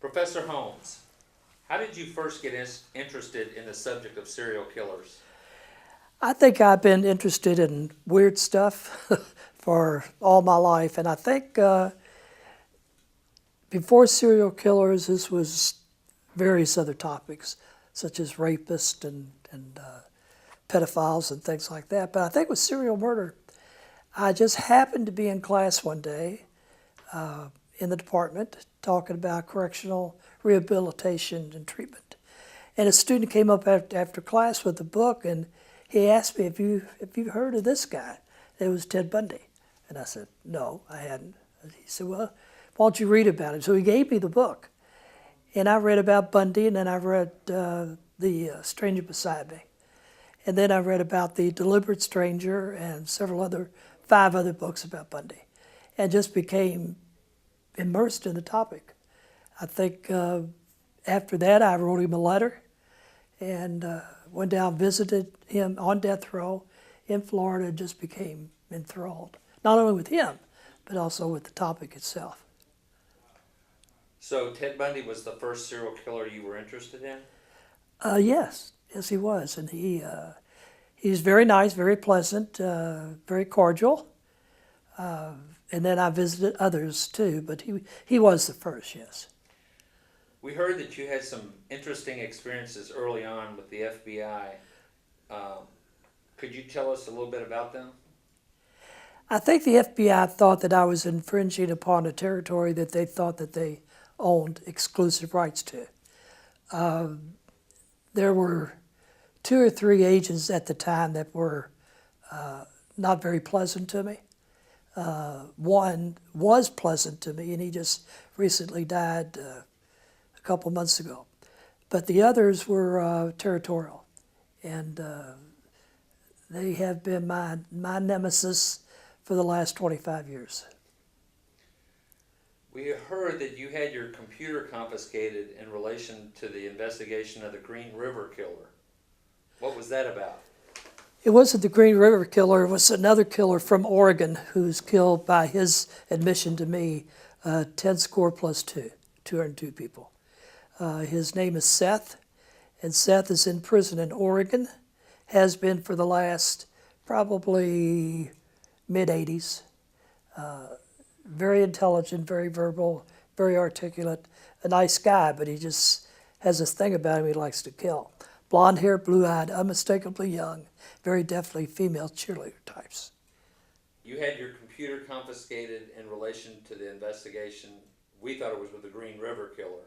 Professor Holmes, how did you first get interested in the subject of serial killers? I think I've been interested in weird stuff for all my life, and I think before serial killers, this was various other topics, such as rapists and pedophiles and things like that. But I think with serial murder, I just happened to be in class one day in the department talking about correctional rehabilitation and treatment. And a student came up after class with a book, and he asked me, "Have you heard of this guy?" It was Ted Bundy. And I said, "No, I hadn't." And he said, "Well, why don't you read about him?" So he gave me the book. And I read about Bundy, and then I read The Stranger Beside Me. And then I read about The Deliberate Stranger and five other books about Bundy, and just became immersed in the topic. I think after that, I wrote him a letter and went down, visited him on death row in Florida, and just became enthralled, not only with him, but also with the topic itself. So Ted Bundy was the first serial killer you were interested in? Yes, he was, and he was very nice, very pleasant, very cordial. And then I visited others too, but he was the first, yes. We heard that you had some interesting experiences early on with the FBI. Could you tell us a little bit about them? I think the FBI thought that I was infringing upon a territory that they thought that they owned exclusive rights to. There were two or three agents at the time that were not very pleasant to me. One was pleasant to me, and he just recently died a couple months ago. But the others were territorial, and they have been my nemesis for the last 25 years. We heard that you had your computer confiscated in relation to the investigation of the Green River killer. What was that about? It wasn't the Green River killer, it was another killer from Oregon who's killed, by his admission to me, 10 score plus 202 people. His name is Seth, and Seth is in prison in Oregon, has been for the last probably mid-80s. Very intelligent, very verbal, very articulate, a nice guy, but he just has this thing about him he likes to kill. Blonde hair, blue-eyed, unmistakably young, very definitely female cheerleader types. You had your computer confiscated in relation to the investigation. We thought it was with the Green River killer.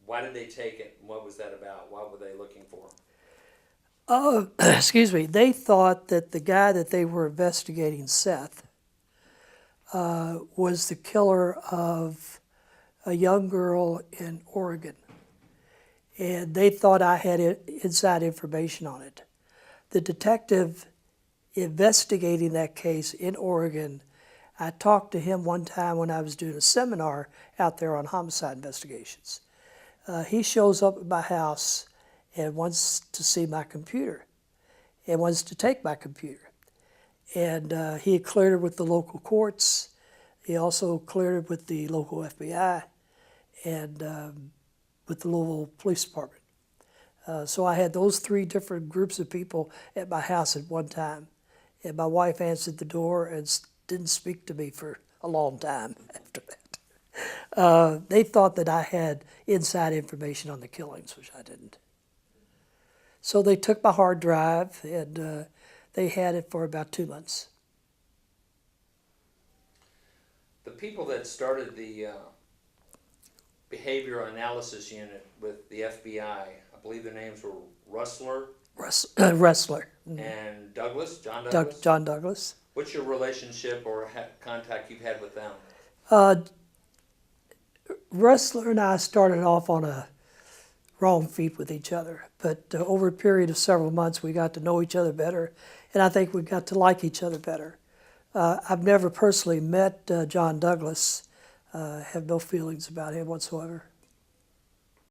Why did they take it? What was that about? What were they looking for? Excuse me, they thought that the guy that they were investigating, Seth, was the killer of a young girl in Oregon. And they thought I had inside information on it. The detective investigating that case in Oregon, I talked to him one time when I was doing a seminar out there on homicide investigations. He shows up at my house and wants to see my computer and wants to take my computer. And he had cleared it with the local courts. He also cleared it with the local FBI and with the Louisville Police Department. So I had those three different groups of people at my house at one time. And my wife answered the door and didn't speak to me for a long time after that. They thought that I had inside information on the killings, which I didn't. So they took my hard drive, and they had it for about 2 months. The people that started the behavioral analysis unit with the FBI, I believe their names were Rustler Wrestler. and Douglas, John Douglas. John Douglas. What's your relationship or contact you've had with them? Wrestler and I started off on a wrong feet with each other, but over a period of several months we got to know each other better, and I think we got to like each other better. I've never personally met John Douglas, have no feelings about him whatsoever.